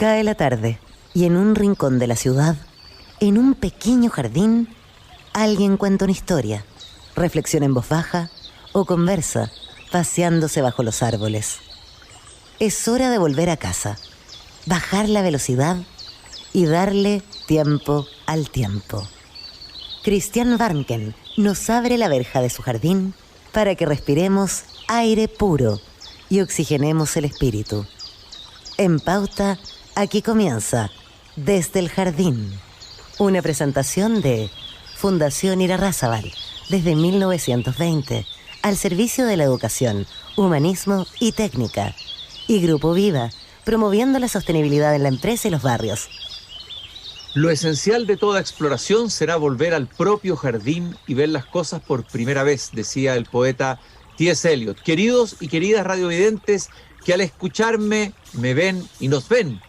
Cae la tarde y en un rincón de la ciudad, en un pequeño jardín, alguien cuenta una historia, reflexiona en voz baja o conversa, paseándose bajo los árboles. Es hora de volver a casa, bajar la velocidad y darle tiempo al tiempo. Christian Warnken nos abre la verja de su jardín para que respiremos aire puro y oxigenemos el espíritu. En Pauta, aquí comienza Desde el Jardín, una presentación de Fundación Irarrázaval, desde 1920, al servicio de la educación, humanismo y técnica, y Grupo Viva, promoviendo la sostenibilidad en la empresa y los barrios. Lo esencial de toda exploración será volver al propio jardín y ver las cosas por primera vez, decía el poeta T.S. Eliot. Queridos y queridas radiovidentes que al escucharme me ven y nos ven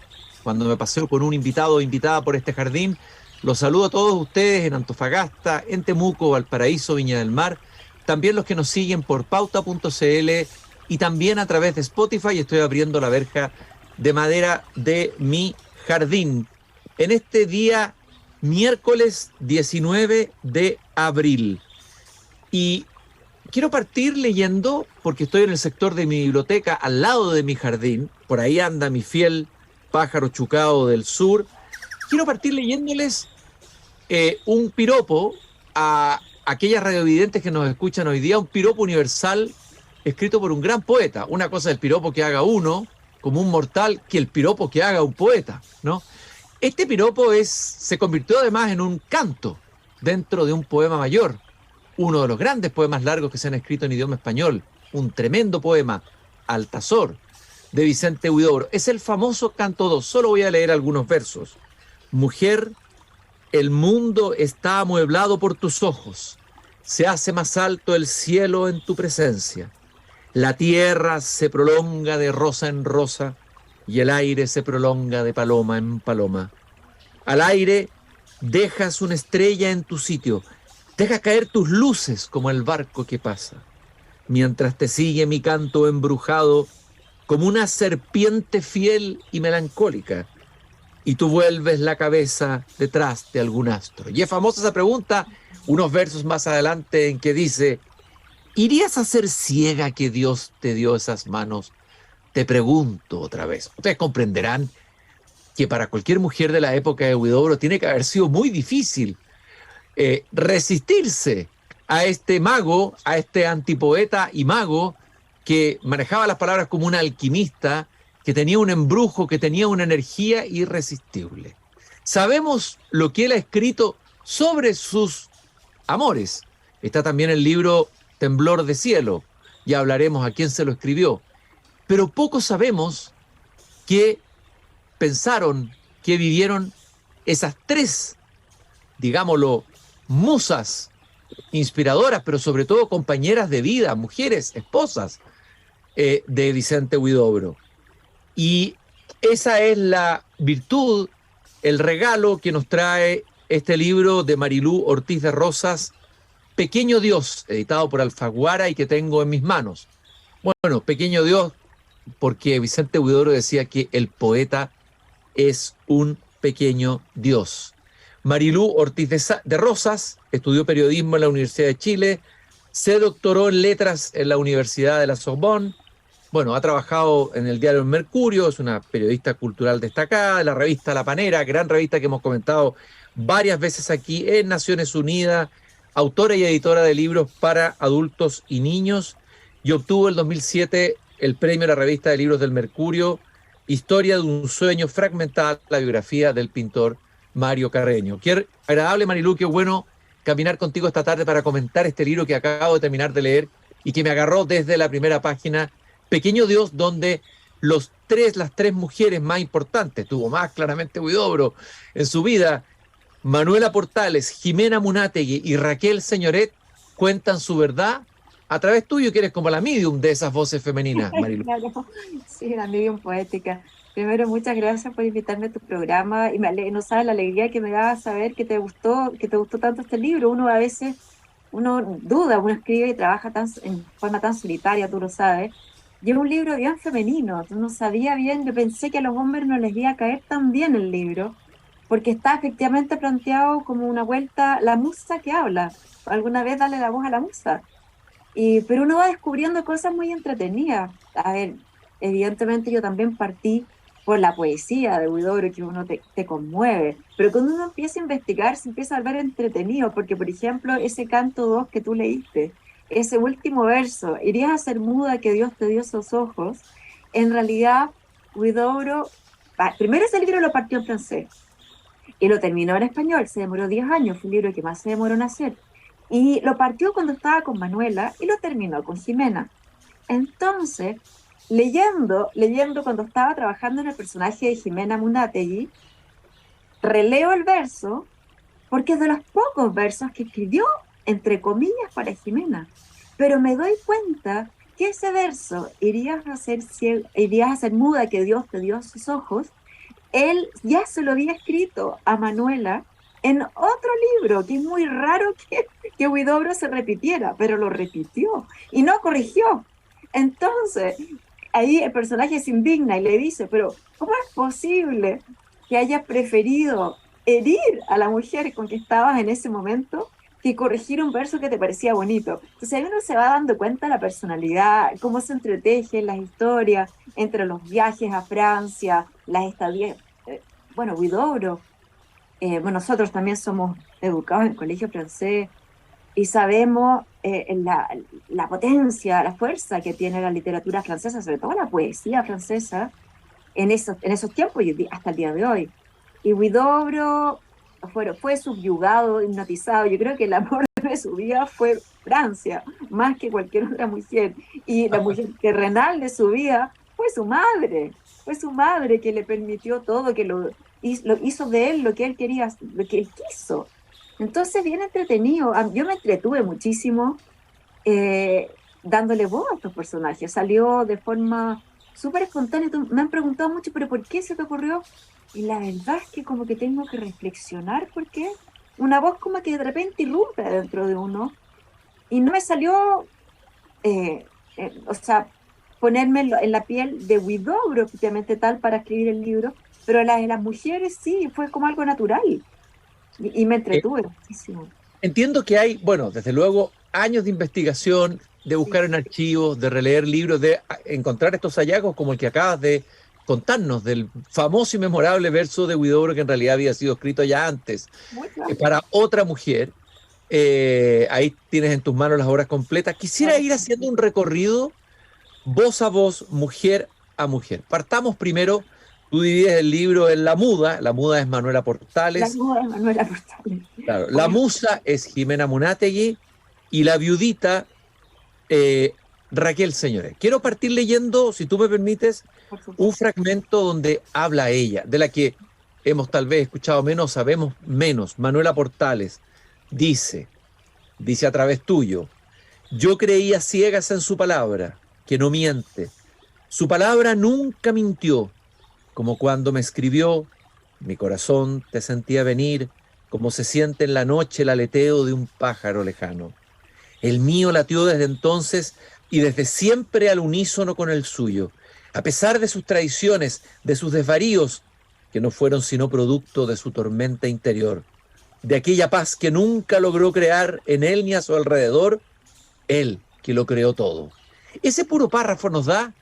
cuando me paseo con un invitado o invitada por este jardín, los saludo a todos ustedes en Antofagasta, en Temuco, Valparaíso, Viña del Mar, también los que nos siguen por pauta.cl y también a través de Spotify. Estoy abriendo la verja de madera de mi jardín en este día miércoles 19 de abril. Y quiero partir leyendo, porque estoy en el sector de mi biblioteca, al lado de mi jardín, por ahí anda mi fiel pájaro chucao del sur. Quiero partir leyéndoles un piropo a aquellas radiovidentes que nos escuchan hoy día, un piropo universal escrito por un gran poeta. Una cosa es el piropo que haga uno, como un mortal, que el piropo que haga un poeta, ¿no? Este piropo se convirtió además en un canto dentro de un poema mayor, uno de los grandes poemas largos que se han escrito en idioma español, un tremendo poema, Altazor, de Vicente Huidobro. Es el famoso Canto 2, solo voy a leer algunos versos. Mujer, el mundo está amueblado por tus ojos, se hace más alto el cielo en tu presencia, la tierra se prolonga de rosa en rosa, y el aire se prolonga de paloma en paloma. Al aire dejas una estrella en tu sitio, deja caer tus luces como el barco que pasa, mientras te sigue mi canto embrujado como una serpiente fiel y melancólica, y tú vuelves la cabeza detrás de algún astro. Y es famosa esa pregunta, unos versos más adelante, en que dice: ¿irías a ser ciega que Dios te dio esas manos? Te pregunto otra vez. Ustedes comprenderán que para cualquier mujer de la época de Huidobro tiene que haber sido muy difícil resistirse a este mago, a este antipoeta y mago que manejaba las palabras como un alquimista, que tenía un embrujo, que tenía una energía irresistible. Sabemos lo que él ha escrito sobre sus amores. Está también el libro Temblor de Cielo. Ya hablaremos a quién se lo escribió. Pero poco sabemos qué pensaron, qué vivieron esas tres, digámoslo, musas inspiradoras, pero sobre todo compañeras de vida, mujeres, esposas de Vicente Huidobro. Y esa es la virtud, el regalo que nos trae este libro de Marilú Ortiz de Rosas, Pequeño Dios, editado por Alfaguara y que tengo en mis manos. Bueno, Pequeño Dios, porque Vicente Huidobro decía que el poeta es un pequeño Dios. Marilú Ortiz de Rosas estudió periodismo en la Universidad de Chile, se doctoró en letras en la Universidad de la Sorbonne. Bueno, ha trabajado en el diario El Mercurio, es una periodista cultural destacada, la revista La Panera, gran revista que hemos comentado varias veces aquí, en Naciones Unidas, autora y editora de libros para adultos y niños, y obtuvo en 2007 el premio a la revista de libros del Mercurio, Historia de un sueño fragmentada, la biografía del pintor Mario Carreño. Qué agradable, Marilú, qué bueno caminar contigo esta tarde para comentar este libro que acabo de terminar de leer y que me agarró desde la primera página, Pequeño Dios, donde las tres mujeres más importantes, tuvo más claramente Huidobro en su vida, Manuela Portales, Jimena Munátegui y Raquel Señoret, cuentan su verdad a través tuyo, que eres como la medium de esas voces femeninas, Marilú. Claro, sí, la medium poética. Primero, muchas gracias por invitarme a tu programa y no sabes la alegría que me da saber que te gustó tanto este libro. Uno a veces, uno duda, uno escribe y trabaja en forma tan solitaria, tú lo sabes, Y es un libro bien femenino, no sabía bien, yo pensé que a los hombres no les iba a caer tan bien el libro, porque está efectivamente planteado como una vuelta, la musa que habla, alguna vez dale la voz a la musa, pero uno va descubriendo cosas muy entretenidas. A ver, evidentemente yo también partí por la poesía de Huidobro, que uno te conmueve, pero cuando uno empieza a investigar se empieza a ver entretenido, porque por ejemplo ese canto 2 que tú leíste, ese último verso, irías a ser muda que Dios te dio esos ojos, en realidad Huidobro, primero ese libro lo partió en francés, y lo terminó en español, se demoró 10 años, fue un libro que más se demoró en hacer, y lo partió cuando estaba con Manuela y lo terminó con Jimena. Entonces, leyendo cuando estaba trabajando en el personaje de Jimena Munategui, releo el verso porque es de los pocos versos que escribió, entre comillas, para Jimena. Pero me doy cuenta que ese verso, irías a ser muda que Dios te dio sus ojos, él ya se lo había escrito a Manuela en otro libro, que es muy raro que Huidobro se repitiera, pero lo repitió y no corrigió. Entonces, ahí el personaje se indigna y le dice, pero ¿cómo es posible que hayas preferido herir a la mujer con que estabas en ese momento que corregir un verso que te parecía bonito? Entonces ahí uno se va dando cuenta de la personalidad, cómo se entretejen las historias entre los viajes a Francia, las estadías. Bueno, Huidobro, bueno, nosotros también somos educados en colegio francés y sabemos la potencia, la fuerza que tiene la literatura francesa, sobre todo la poesía francesa, en esos tiempos y hasta el día de hoy. Y Huidobro fue subyugado, hipnotizado. Yo creo que el amor de su vida fue Francia, más que cualquier otra mujer. Y la mujer terrenal de su vida fue su madre que le permitió todo, que lo hizo de él lo que él quería, lo que él quiso. Entonces, bien entretenido. Yo me entretuve muchísimo eh, dándole voz a estos personajes. Salió de forma súper espontánea. Me han preguntado mucho, pero ¿por qué se te ocurrió? Y la verdad es que como que tengo que reflexionar porque una voz como que de repente irrumpe dentro de uno y no me salió, o sea, ponerme en la piel de Huidobro, obviamente tal, para escribir el libro, pero la de las mujeres sí, fue como algo natural y me Eh, entretuve muchísimo. Entiendo que hay, bueno, desde luego, años de investigación, de Sí, buscar en archivos, de releer libros, de encontrar estos hallazgos como el que acabas de contarnos, del famoso y memorable verso de Huidobro que en realidad había sido escrito ya antes mucho antes. para otra mujer. Ahí tienes en tus manos las obras completas. Quisiera ir haciendo un recorrido voz a voz, mujer a mujer. Partamos primero, tú divides el libro en la muda es Manuela La Portales, nueva de Manuela Portales. claro, la Bueno, musa es Jimena Munátegui y la viudita eh, Raquel Señores. Quiero partir leyendo, si tú me permites, por un supuesto. fragmento donde habla ella, de la que hemos tal vez escuchado menos, sabemos menos. Manuela Portales dice, dice a través tuyo, yo creía ciegas en su palabra, que no miente. Su palabra nunca mintió, como cuando me escribió, mi corazón te sentía venir, como se siente en la noche el aleteo de un pájaro lejano. El mío latió desde entonces y desde siempre al unísono con el suyo, a pesar de sus traiciones, de sus desvaríos, que no fueron sino producto de su tormenta interior, de aquella paz que nunca logró crear en él ni a su alrededor, él que lo creó todo. Ese puro párrafo nos da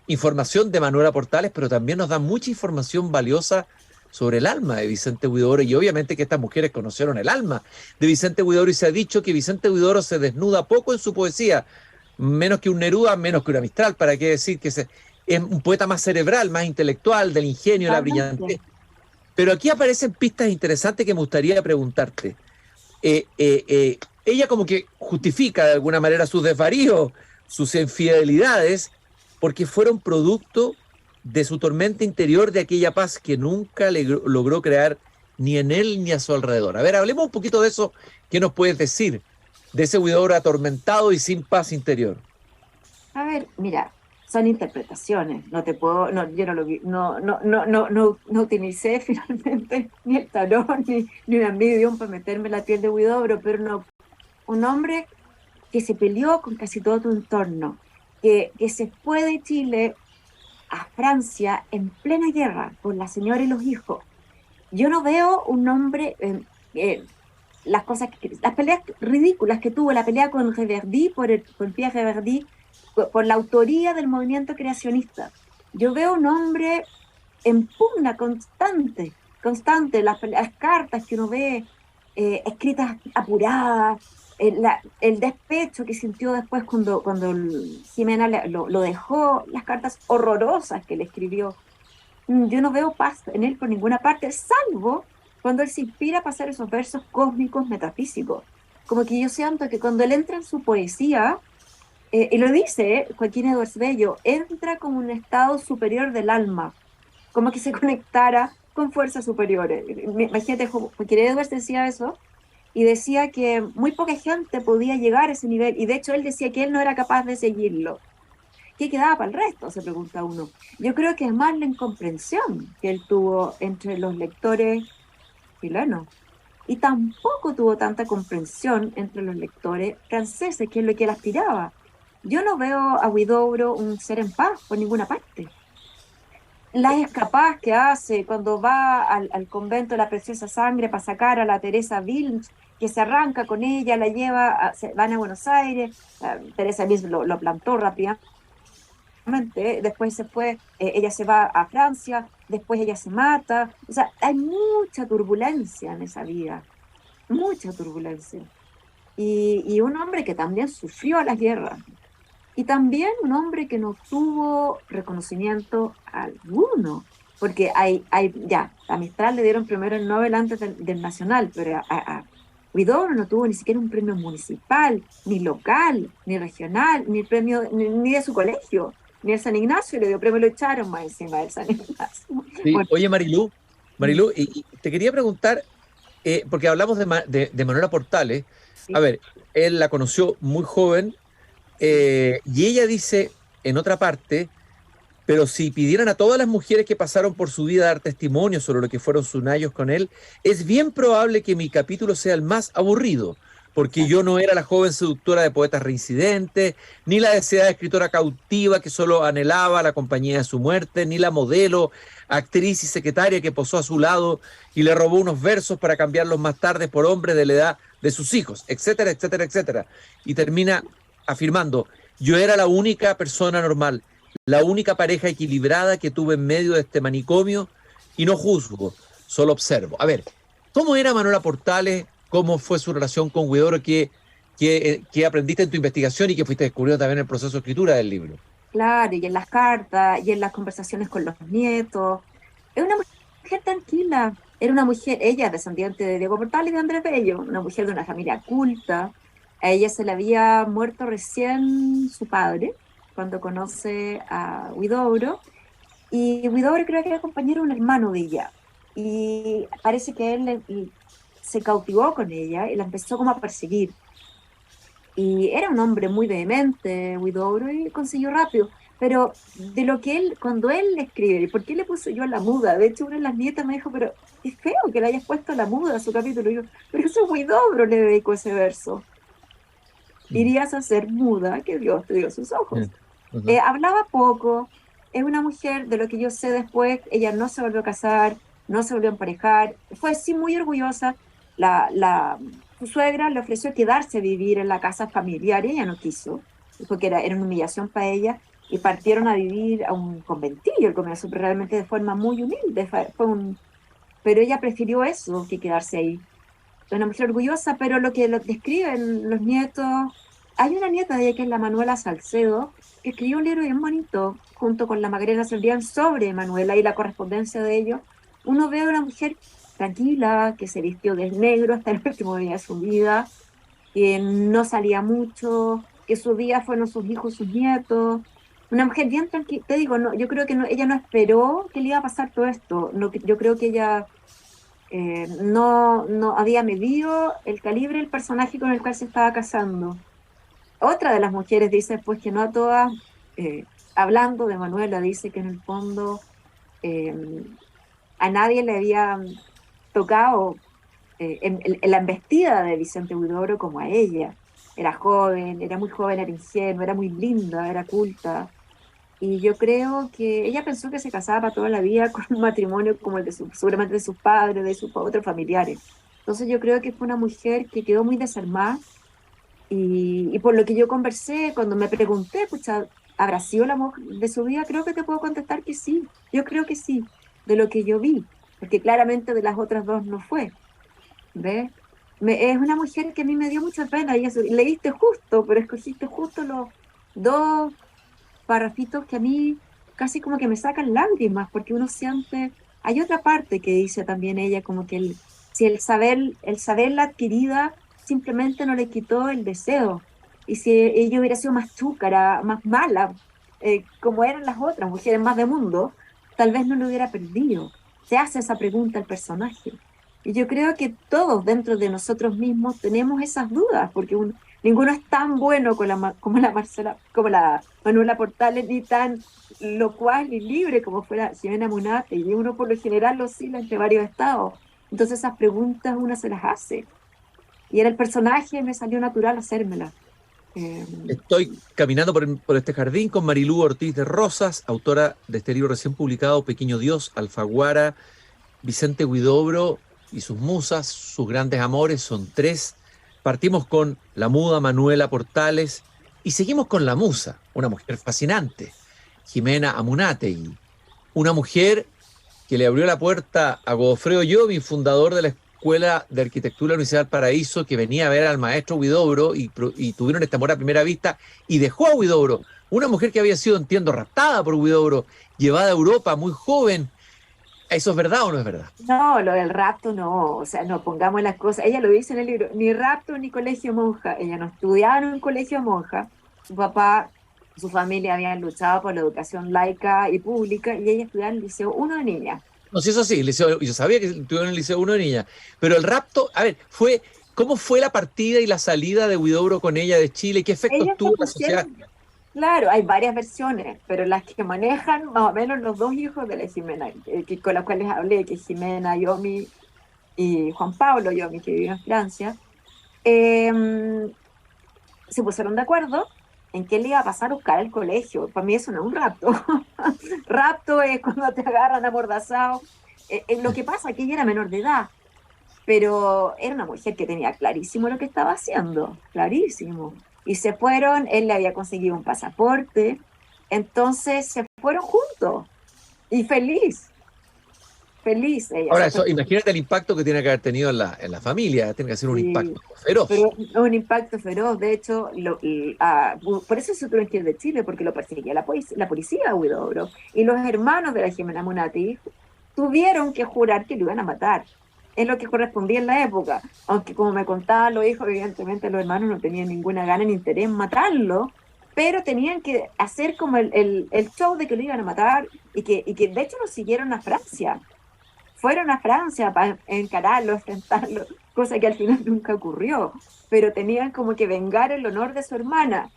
información de Manuela Portales, pero también nos da mucha información valiosa sobre el alma de Vicente Huidobro y obviamente que estas mujeres conocieron el alma de Vicente Huidobro y se ha dicho que Vicente Huidobro se desnuda poco en su poesía, menos que un Neruda, menos que una Mistral, para qué decir que es un poeta más cerebral, más intelectual, del ingenio, la Totalmente. brillantez. Pero aquí aparecen pistas interesantes que me gustaría preguntarte. Ella como que justifica de alguna manera sus desvaríos, sus infidelidades, porque fueron producto de su tormenta interior, de aquella paz que nunca logró crear ni en él ni a su alrededor. A ver, hablemos un poquito de eso. ¿Qué nos puedes decir de ese Huidobro atormentado y sin paz interior? A ver, mira, son interpretaciones. No te puedo, no, yo no lo vi, no utilicé finalmente ni el tarot ni una medium para meterme en la piel de Huidobro, pero no, un hombre que se peleó con casi todo tu entorno, que se fue de Chile a Francia en plena guerra con la señora y los hijos. Yo no veo un hombre, las peleas ridículas que tuvo, la pelea con Reverdy, con Pierre Reverdy, por la autoría del movimiento creacionista. Yo veo un hombre en pugna constante, las cartas que uno ve, escritas apuradas, el despecho que sintió después cuando Jimena lo dejó, las cartas horrorosas que le escribió. Yo no veo paz en él por ninguna parte, salvo cuando él se inspira para hacer esos versos cósmicos metafísicos. Como que yo siento que cuando él entra en su poesía, y lo dice Joaquín Edwards Bello, entra como un estado superior del alma, como que se conectara con fuerzas superiores. Imagínate, Joaquín Edwards decía eso, y decía que muy poca gente podía llegar a ese nivel, y de hecho él decía que él no era capaz de seguirlo. ¿Qué quedaba para el resto? Se pregunta uno. Yo creo que es más la incomprensión que él tuvo entre los lectores chilenos. Y tampoco tuvo tanta comprensión entre los lectores franceses, que es lo que él aspiraba. Yo no veo a Huidobro un ser en paz por ninguna parte. Las escapadas que hace cuando va al convento de la Preciosa Sangre para sacar a la Teresa Vilch, que se arranca con ella, la lleva, van a Buenos Aires, Teresa Vilch lo plantó rápidamente, después se fue, ella se va a Francia, después ella se mata. O sea, hay mucha turbulencia en esa vida, mucha turbulencia. Y un hombre que también sufrió las guerras, y también un hombre que no tuvo reconocimiento alguno, porque ya, a Mistral le dieron primero el Nobel antes del Nacional, pero a Huidobro no tuvo ni siquiera un premio municipal, ni local, ni regional, ni el premio ni de su colegio, ni el San Ignacio le dio premio, lo echaron más encima del San Ignacio. Sí, Bueno, oye, Marilú, y te quería preguntar, porque hablamos de Manuela Portales. A sí, ver, él la conoció muy joven, y ella dice en otra parte, pero si pidieran a todas las mujeres que pasaron por su vida a dar testimonio sobre lo que fueron sus años con él, es bien probable que mi capítulo sea el más aburrido, porque yo no era la joven seductora de poetas reincidentes, ni la deseada escritora cautiva que solo anhelaba la compañía de su muerte, ni la modelo, actriz y secretaria que posó a su lado y le robó unos versos para cambiarlos más tarde por hombres de la edad de sus hijos, etcétera, etcétera, etcétera. Y termina afirmando, yo era la única persona normal, la única pareja equilibrada que tuve en medio de este manicomio, y no juzgo, solo observo. A ver, ¿cómo era Manuela Portales? ¿Cómo fue su relación con Huidobro? ¿Qué aprendiste en tu investigación y que fuiste descubriendo también en el proceso de escritura del libro? claro, y en las cartas, y en las conversaciones con los nietos. Es una mujer tranquila, era una mujer, ella descendiente de Diego Portales y de Andrés Bello, una mujer de una familia culta. A ella se le había muerto recién su padre, cuando conoce a Huidobro, y Huidobro creo que era compañero de un hermano de ella, y parece que y se cautivó con ella y la empezó como a perseguir. Y era un hombre muy vehemente, Huidobro, y consiguió rápido. Pero de lo que él, cuando él le escribe, ¿y por qué le puse yo a la muda? De hecho, una de las nietas me dijo, pero es feo que le hayas puesto a la muda a su capítulo. Y yo, pero eso es Huidobro, le dedicó ese verso. Mm, Irías a ser muda, que Dios te dio sus ojos. mm, ujú. Hablaba poco, es una mujer, de lo que yo sé después, ella no se volvió a casar, no se volvió a emparejar, fue sí muy orgullosa. Su suegra le ofreció quedarse a vivir en la casa familiar y ella no quiso, porque era una humillación para ella, y partieron a vivir a un conventillo, el comienzo, pero realmente de forma muy humilde, pero ella prefirió eso que quedarse ahí. Es una mujer orgullosa, pero lo que lo describen los nietos, hay una nieta de ella que es la Manuela Salcedo, que escribió un libro bien bonito, junto con la Macarena Cebrián, sobre Manuela y la correspondencia de ellos. Uno ve a una mujer tranquila, que se vistió de negro hasta el último día de su vida, que no salía mucho, que su día fueron sus hijos, sus nietos. Una mujer bien tranquila, te digo, no, yo creo que ella no esperó que le iba a pasar todo esto. No, yo creo que ella no había medido el calibre del personaje con el cual se estaba casando. Otra de las mujeres dice pues que no a todas, hablando de Manuela, dice que en el fondo eh, a nadie le había tocado en la embestida de Vicente Huidobro como a ella. era joven, era muy joven, era ingenua, era muy linda, era culta. Y yo creo que ella pensó que se casaba para toda la vida con un matrimonio como el de seguramente de sus padres, de sus otros familiares. Entonces yo creo que fue una mujer que quedó muy desarmada y por lo que yo conversé, cuando me pregunté, pucha, ¿habrá sido el amor de su vida? Creo que te puedo contestar que sí, yo creo que sí, de lo que yo vi, porque claramente de las otras dos no fue, ¿ves? Es una mujer que a mí me dio mucha pena y eso, leíste justo, pero escogiste justo los dos parrafitos que a mí casi como que me sacan lágrimas, porque uno siente, hay otra parte que dice también ella, como que si el saberla adquirida simplemente no le quitó el deseo, y si ella hubiera sido más chúcara, más mala, como eran las otras mujeres más de mundo, tal vez no lo hubiera perdido. Se hace esa pregunta el personaje. Y yo creo que todos dentro de nosotros mismos tenemos esas dudas, porque ninguno es tan bueno como la Marcela, como la Manuela Portales, ni tan locuaz ni libre como fue la Jimena Munate, y uno por lo general lo oscila entre varios estados. Entonces esas preguntas uno se las hace. Y era el personaje, me salió natural hacérmela. Estoy caminando por este jardín con Marilú Ortiz de Rosas, autora de este libro recién publicado, Pequeño Dios, Alfaguara, Vicente Huidobro y sus musas, sus grandes amores, son tres. Partimos con la muda Manuela Portales y seguimos con la musa, una mujer fascinante, Jimena Amunátegui, una mujer que le abrió la puerta a Godofredo Llovi, fundador de la Escuela de Arquitectura de la Universidad del Paraíso, que venía a ver al maestro Huidobro y tuvieron este amor a primera vista y dejó a Huidobro, una mujer que había sido, entiendo, raptada por Huidobro, llevada a Europa muy joven. ¿Eso es verdad o no es verdad? No, lo del rapto no, o sea, no pongamos las cosas, ella lo dice en el libro, ni rapto ni colegio monja, ella no estudiaba en un colegio monja, su papá, su familia habían luchado por la educación laica y pública y ella estudiaba en el Liceo 1 de niña. No, sí, eso sí, yo sabía que estudió en el Liceo 1 de niña, pero el rapto, a ver, ¿cómo fue la partida y la salida de Huidobro con ella de Chile? ¿Qué efectos Ellas se tuvo en la sociedad? pusieron, claro, hay varias versiones, pero las que manejan más o menos los dos hijos de la Jimena, con las cuales hablé, que es Jimena Yomi y Juan Pablo Yomi, que vive en Francia, eh, se pusieron de acuerdo en qué le iba a pasar a buscar al colegio. Para mí eso no es un rapto. Rapto es cuando te agarran amordazado. Lo que pasa es que ella era menor de edad, pero era una mujer que tenía clarísimo lo que estaba haciendo, clarísimo. Y se fueron, él le había conseguido un pasaporte, entonces se fueron juntos. Y feliz ella. Ahora, eso, imagínate el impacto que tiene que haber tenido en la familia, tiene que ser un impacto feroz. Pero un impacto feroz, de hecho, por eso se tuvo que ir de Chile, porque lo perseguía la policía a Huidobro, y los hermanos de la Jimena Munati tuvieron que jurar que lo iban a matar. Es lo que correspondía en la época, aunque como me contaban los hijos, evidentemente los hermanos no tenían ninguna gana ni interés en matarlo, pero tenían que hacer como el show de que lo iban a matar, y que de hecho lo siguieron a Francia. Fueron a Francia para encararlo, enfrentarlo, cosa que al final nunca ocurrió, pero tenían como que vengar el honor de su hermana,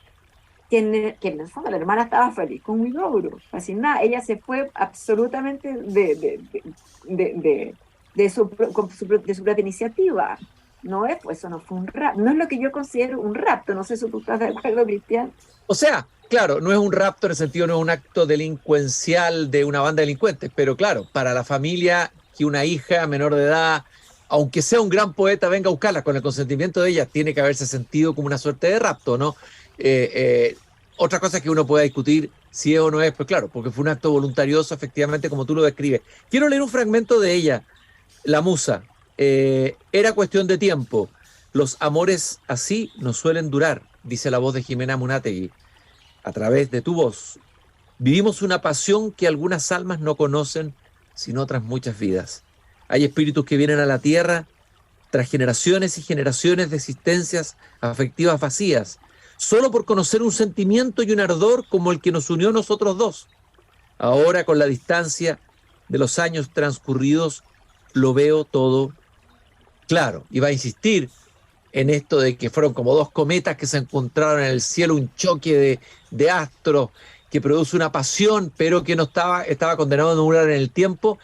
que en el fondo la hermana estaba feliz con Huidobro, fascinada. Ella se fue absolutamente de su propia iniciativa. No es, pues eso no fue un rapto, no es lo que yo considero un rapto, no sé si tú estás de acuerdo, Cristian. O sea, claro, no es un rapto en el sentido, no es un acto delincuencial de una banda de delincuentes, pero claro, para la familia que una hija menor de edad, aunque sea un gran poeta, venga a buscarla con el consentimiento de ella, tiene que haberse sentido como una suerte de rapto, ¿no? Otra cosa que uno pueda discutir si es o no es, pues claro, porque fue un acto voluntarioso, efectivamente, como tú lo describes. Quiero leer un fragmento de ella, La Musa. Era cuestión de tiempo. Los amores así no suelen durar, dice la voz de Jimena Amunátegui. A través de tu voz, vivimos una pasión que algunas almas no conocen, sino otras muchas vidas. Hay espíritus que vienen a la tierra tras generaciones y generaciones de existencias afectivas vacías, solo por conocer un sentimiento y un ardor como el que nos unió a nosotros dos. Ahora, con la distancia de los años transcurridos, lo veo todo claro. Y va a insistir en esto de que fueron como dos cometas que se encontraron en el cielo, un choque de astros que produce una pasión, pero que no estaba condenado a no durar en el tiempo.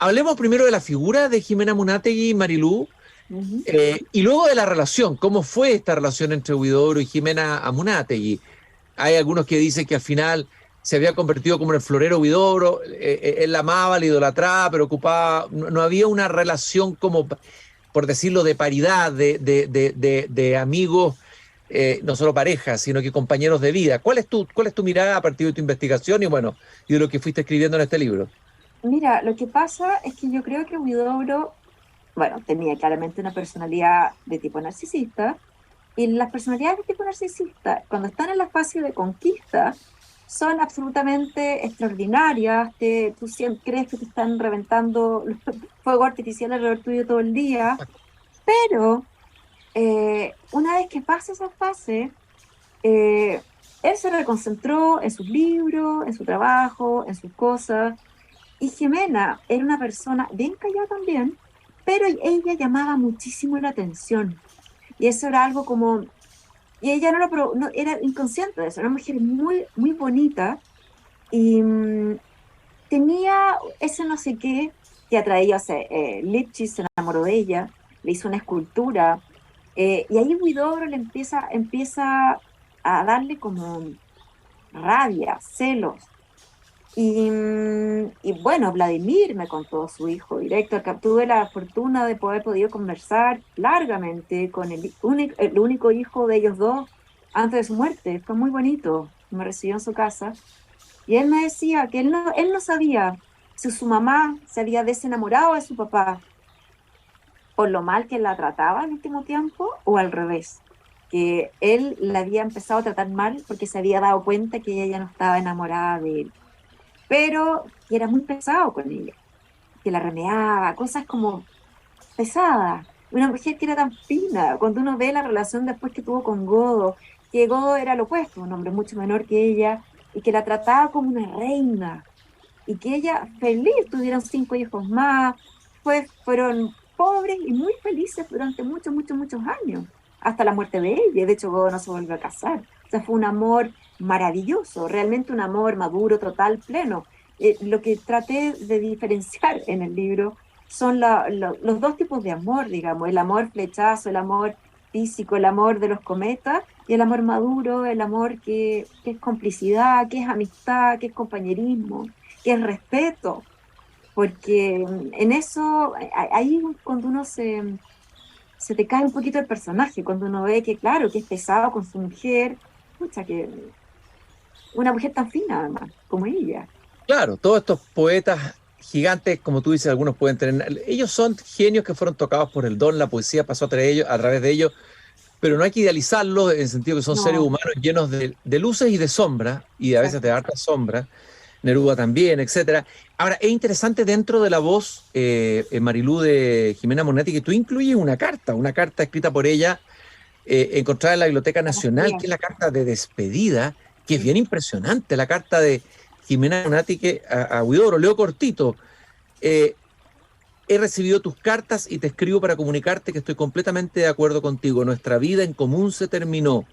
Hablemos primero de la figura de Jimena Amunátegui, Marilú. Ujú. Y luego de la relación, ¿cómo fue esta relación entre Huidobro y Jimena Amunátegui? Hay algunos que dicen que al final se había convertido como en el florero Huidobro, él la amaba, la idolatraba, pero ocupaba, no había una relación como, por decirlo, de paridad, de amigos, no solo parejas, sino que compañeros de vida. Cuál es tu mirada a partir de tu investigación y bueno, y de lo que fuiste escribiendo en este libro? Mira, lo que pasa es que yo creo que Huidobro, bueno, tenía claramente una personalidad de tipo narcisista, y las personalidades de tipo narcisista, cuando están en la fase de conquista, son absolutamente extraordinarias. Tú siempre crees que te están reventando los fuegos artificiales alrededor tuyo todo el día, pero una vez que pasa esa fase, eh, él se reconcentró en sus libros, en su trabajo, en sus cosas. Y Jimena era una persona bien callada también, pero ella llamaba muchísimo la atención. Y eso era algo como, y ella no era inconsciente de eso, era una mujer muy, muy bonita y tenía ese no sé qué que atraía, o sea, Lipchitz se enamoró de ella, le hizo una escultura, y ahí Huidobro empieza a darle como rabia, celos. Y bueno, Vladimir me contó su hijo directo, que tuve la fortuna de poder podido conversar largamente con el único hijo de ellos dos antes de su muerte. Fue muy bonito. Me recibió en su casa y él me decía que él no sabía si su mamá se había desenamorado de su papá por lo mal que la trataba en el último tiempo o al revés, que él la había empezado a tratar mal porque se había dado cuenta que ella ya no estaba enamorada de él, pero que era muy pesado con ella, que la remeaba, cosas como pesadas. Una mujer que era tan fina, cuando uno ve la relación después que tuvo con Godo, que Godo era lo opuesto, un hombre mucho menor que ella, y que la trataba como una reina, y que ella feliz, tuvieron 5 hijos más, pues fueron pobres y muy felices durante muchos, muchos, muchos años, hasta la muerte de ella. Y de hecho, Godo no se volvió a casar. O sea, fue un amor maravilloso, realmente un amor maduro, total, pleno. Lo que traté de diferenciar en el libro son los dos tipos de amor, digamos, el amor flechazo, el amor físico, el amor de los cometas, y el amor maduro, el amor que es complicidad, que es amistad, que es compañerismo, que es respeto, porque en eso, ahí cuando uno se te cae un poquito el personaje, cuando uno ve que, claro, que es pesado con su mujer, pucha, que una mujer tan fina además, como ella. Claro, todos estos poetas gigantes, como tú dices, algunos pueden tener, ellos son genios que fueron tocados por el don, la poesía pasó a través de ellos, pero no hay que idealizarlos en el sentido que son seres No, humanos llenos de luces y de sombras, y a veces de exacto. hartas sombras, Neruda también, etcétera. Ahora, es interesante dentro de la voz, Marilú, de Jimena Monetti, que tú incluyes una carta escrita por ella, encontrada en la Biblioteca Así Nacional, que es es. la carta de despedida, que es Sí. bien impresionante, la carta de Jimena Monetti a Huidobro. Leo cortito. eh, He recibido tus cartas y te escribo para comunicarte que estoy completamente de acuerdo contigo. Nuestra vida en común se terminó.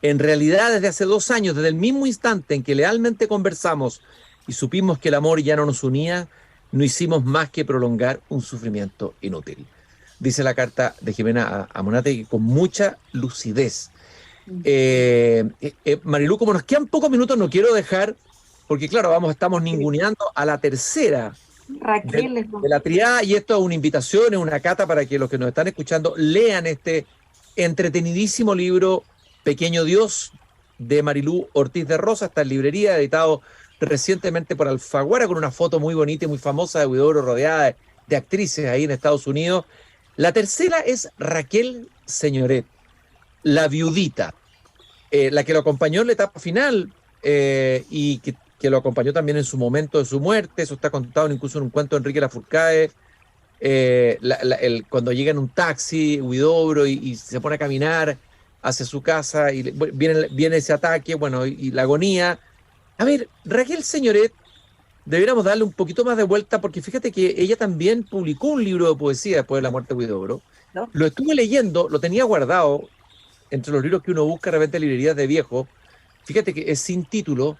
En realidad, desde hace 2 años, desde el mismo instante en que lealmente conversamos y supimos que el amor ya no nos unía, no hicimos más que prolongar un sufrimiento inútil. Dice la carta de Jimena a Monate con mucha lucidez. Mm. Marilú, como nos quedan pocos minutos, no quiero dejar, porque claro, estamos Sí. ninguneando a la tercera de, Raquel es de la triada, y esto es una invitación, es una cata para que los que nos están escuchando lean este entretenidísimo libro Pequeño Dios de Marilú Ortiz de Rosa. Está en librería, editado recientemente por Alfaguara, con una foto muy bonita y muy famosa de Huidobro rodeada de actrices ahí en Estados Unidos. La tercera es Raquel Señoret, la viudita, la que lo acompañó en la etapa final, y que lo acompañó también en su momento de su muerte. Eso está contado incluso en un cuento de Enrique Lafourcade. Cuando llega en un taxi, Huidobro, y se pone a caminar hacia su casa, y viene ese ataque, bueno, y la agonía. A ver, Raquel Señoret, deberíamos darle un poquito más de vuelta, porque fíjate que ella también publicó un libro de poesía después de la muerte de Huidobro. ¿no? Lo estuve leyendo, lo tenía guardado entre los libros que uno busca de repente en librerías de viejo. Fíjate que es sin título,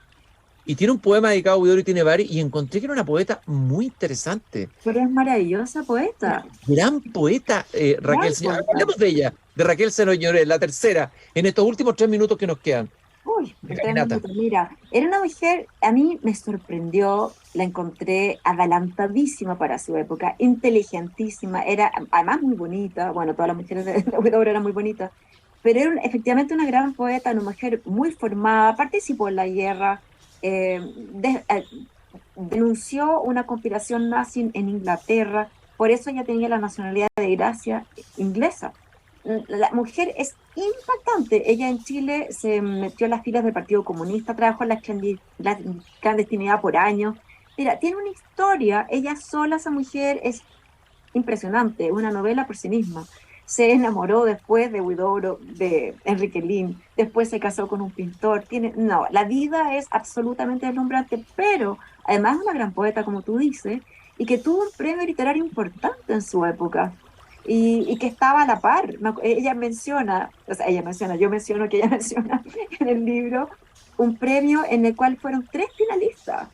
y tiene un poema dedicado a Huidobro y tiene varios, y encontré que era una poeta muy interesante. Pero es maravillosa poeta. Gran poeta, Raquel Señoret. Hablemos de ella, de Raquel Señoret, la tercera, en estos últimos 3 minutos que nos quedan. Uy, De en 3 caminata. minutos. Mira, era una mujer, a mí me sorprendió, la encontré adelantadísima para su época, inteligentísima, era además muy bonita, bueno, todas las mujeres de Huidobro eran muy bonitas, pero era efectivamente una gran poeta, una mujer muy formada, participó en la guerra, eh, de- eh, denunció una conspiración nazi en Inglaterra, por eso ella tenía la nacionalidad de Gracia inglesa. La mujer es impactante. Ella en Chile se metió en las filas del Partido Comunista, trabajó en la clandestinidad por años. Mira, tiene una historia, ella sola, esa mujer, es impresionante, una novela por sí misma. Se enamoró después de Huidobro, de Enrique Lihn, después se casó con un pintor. No, la vida es absolutamente deslumbrante, pero además es una gran poeta, como tú dices, y que tuvo un premio literario importante en su época. Y que estaba a la par. Ella menciona, o sea, yo menciono que ella menciona en el libro un premio en el cual fueron 3 finalistas.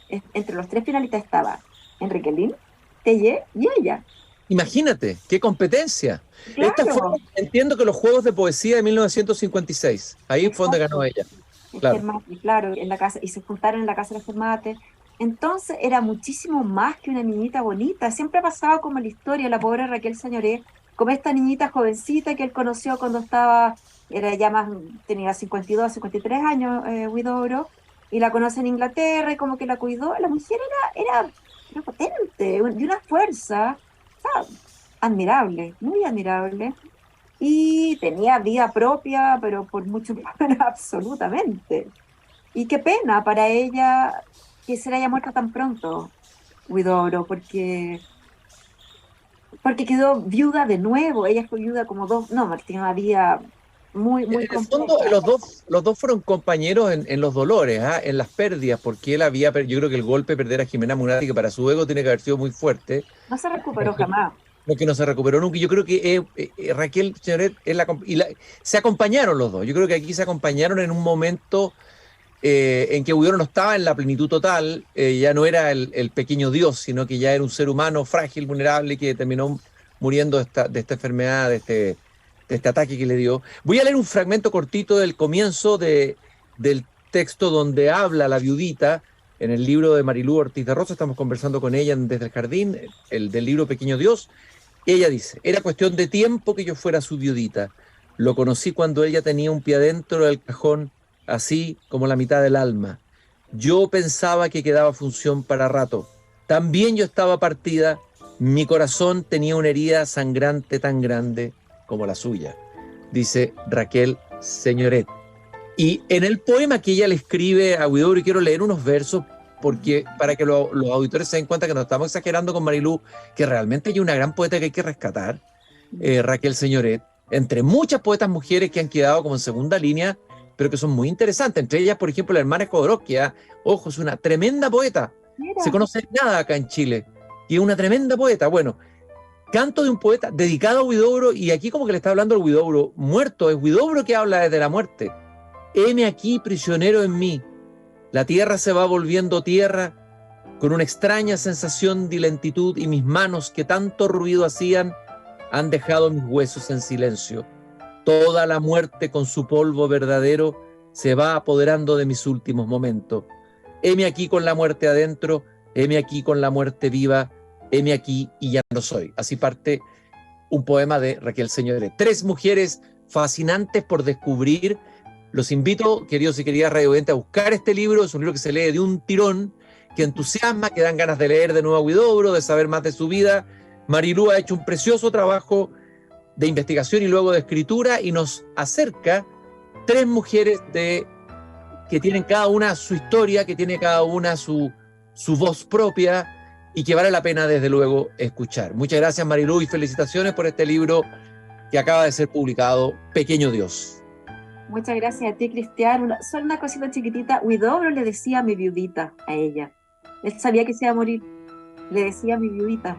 Entre los 3 finalistas estaba Enrique Lihn, Tellé y ella. Imagínate, qué competencia. Estos Claro, fueron, entiendo que los Juegos de Poesía de 1956. Ahí fue donde ganó exacto. ella. Claro. Y claro, en la casa, y se juntaron en la casa de los Fermate. Entonces era muchísimo más que una niñita bonita. Siempre ha pasado como la historia, la pobre Raquel Señoré, como esta niñita jovencita que él conoció cuando era ya más, tenía 52, 53 años, Huidobro, y la conoce en Inglaterra y como que la cuidó. La mujer era potente, de una fuerza, o sea, admirable, muy admirable. Y tenía vida propia, pero por mucho absolutamente. Y qué pena para ella que se le haya muerto tan pronto, Huidobro, porque quedó viuda de nuevo. Ella fue viuda como dos, no, tiene una vida muy, En muy el fondo, compleja. los dos fueron compañeros en los dolores, ¿ah? En las pérdidas, porque él yo creo que el golpe de perder a Jimena Munati, que para su ego tiene que haber sido muy fuerte, No se recuperó jamás. lo que no se recuperó nunca. Yo creo que Raquel Señoret se acompañaron los dos. Yo creo que aquí se acompañaron en un momento en que Huidobro no estaba en la plenitud total, ya no era el pequeño Dios, sino que ya era un ser humano frágil, vulnerable, que terminó muriendo de esta enfermedad, de este ataque que le dio. Voy a leer un fragmento cortito del comienzo del texto donde habla la viudita, en el libro de Marilú Ortiz de Rosa. Estamos conversando con ella desde el jardín, del libro Pequeño Dios. Ella dice: era cuestión de tiempo que yo fuera su viudita. Lo conocí cuando ella tenía un pie adentro del cajón, así como la mitad del alma. Yo pensaba que quedaba función para rato. También yo estaba partida. Mi corazón tenía una herida sangrante tan grande como la suya, dice Raquel Señoret. Y en el poema que ella le escribe a Huidobro, y quiero leer unos versos porque para que los auditores se den cuenta que no estamos exagerando con Marilú, que realmente hay una gran poeta que hay que rescatar, Raquel Señoret, entre muchas poetas mujeres que han quedado como en segunda línea, pero que son muy interesantes. Entre ellas, por ejemplo, la hermana Jodorowsky, ojo, es una tremenda poeta. Se Mira, conoce nada acá en Chile. Y es una tremenda poeta. Bueno, canto de un poeta dedicado a Huidobro, y aquí como que le está hablando al Huidobro muerto. Es Huidobro que habla desde la muerte. Heme aquí prisionero en mí. La tierra se va volviendo tierra con una extraña sensación de lentitud, y mis manos que tanto ruido hacían han dejado mis huesos en silencio. Toda la muerte con su polvo verdadero se va apoderando de mis últimos momentos. Heme aquí con la muerte adentro, heme aquí con la muerte viva, heme aquí y ya no soy. Así parte un poema de Raquel Señoret. 3 mujeres fascinantes por descubrir. Los invito, queridos y queridas radiovidentes, a buscar este libro. Es un libro que se lee de un tirón, que entusiasma, que dan ganas de leer de nuevo a Huidobro, de saber más de su vida. Marilú ha hecho un precioso trabajo de investigación y luego de escritura, y nos acerca 3 mujeres que tienen cada una su historia, que tiene cada una su voz propia, y que vale la pena desde luego escuchar. Muchas gracias, Marilú, y felicitaciones por este libro que acaba de ser publicado, Pequeño Dios. muchas gracias a ti, Cristian. Solo una cosita chiquitita. Huidobro le decía mi viudita a ella. Él sabía que se iba a morir. Le decía mi viudita.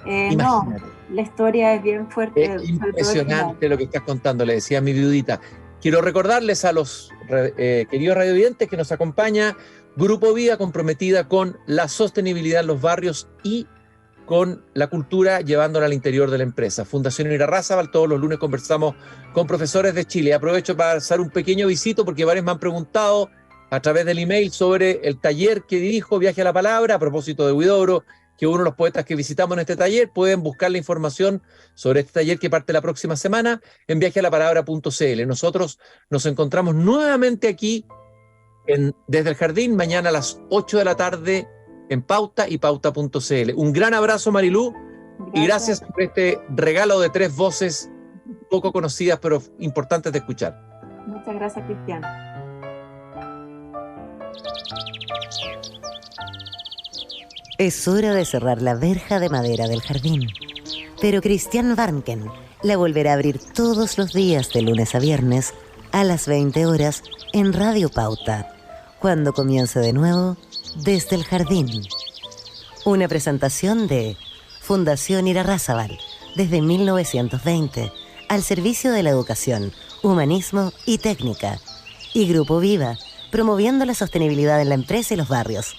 No, Imagínate. la historia es bien fuerte. Es sobre todo el final. impresionante lo que estás contando, le decía a mi viudita. Quiero recordarles a los queridos radiovidentes que nos acompaña Grupo Vida, comprometida con la sostenibilidad en los barrios y con la cultura, llevándola al interior de la empresa. Fundación Irarrázaval, todos los lunes conversamos con profesores de Chile. Aprovecho para hacer un pequeño visito porque varios me han preguntado a través del email sobre el taller que dirijo, Viaje a la Palabra, a propósito de Huidobro, que uno de los poetas que visitamos en este taller. Pueden buscar la información sobre este taller que parte la próxima semana en viajealapalabra.cl. Nosotros nos encontramos nuevamente aquí desde el Jardín, mañana a las 8 de la tarde en Pauta y Pauta.cl. Un gran abrazo, Marilú, y gracias por este regalo de 3 voces poco conocidas pero importantes de escuchar. Muchas gracias, Cristian. Es hora de cerrar la verja de madera del jardín, pero Cristian Warnken la volverá a abrir todos los días de lunes a viernes a las 20 horas en Radio Pauta, cuando comience de nuevo Desde el Jardín. Una presentación de Fundación Irarrázaval, desde 1920, al servicio de la educación, humanismo y técnica. Y Grupo Viva, promoviendo la sostenibilidad en la empresa y los barrios.